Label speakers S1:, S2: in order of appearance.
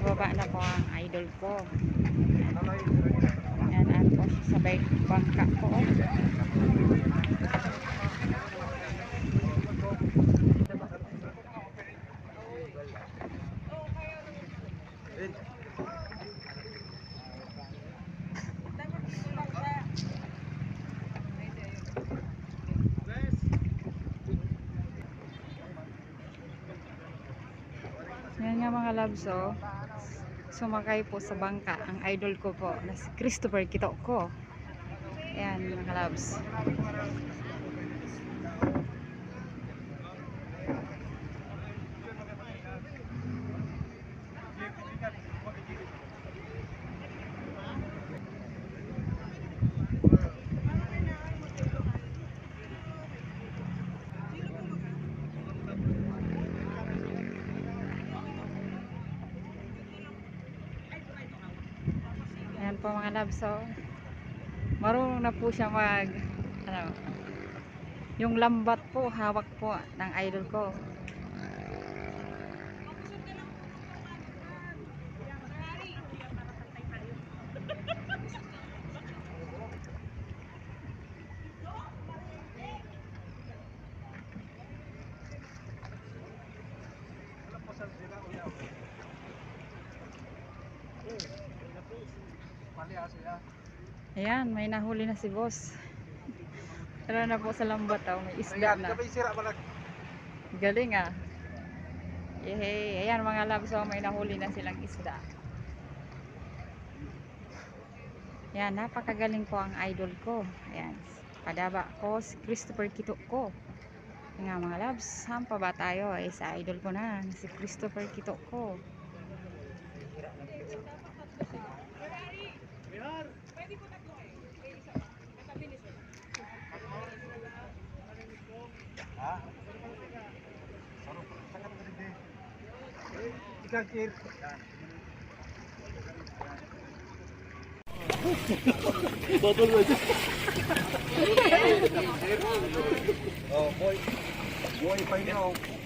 S1: pababa na po ang idol ko. Yan, at po sabay bangka po. Yan nga mga loves, oh. Sumakay po sa bangka ang idol ko po na si Christopher Kitoko. Ayan mga loves. Ayan po mga loves, so marunong na po siya mag yung lambat po hawak po ng idol ko. Ayan, may nahuli na si boss. Tara na po sa lambat, oh. May isda na. Galing ah. Yehey. Ayan mga loves, so may nahuli na silang isda. Ayan, napakagaling po ang idol ko. Ayan, padaba ko si Christopher Kitoko. Nga mga loves, saan pa ba tayo? Sa idol ko na, si Christopher Kitoko.
S2: Oh, boy, pa yun.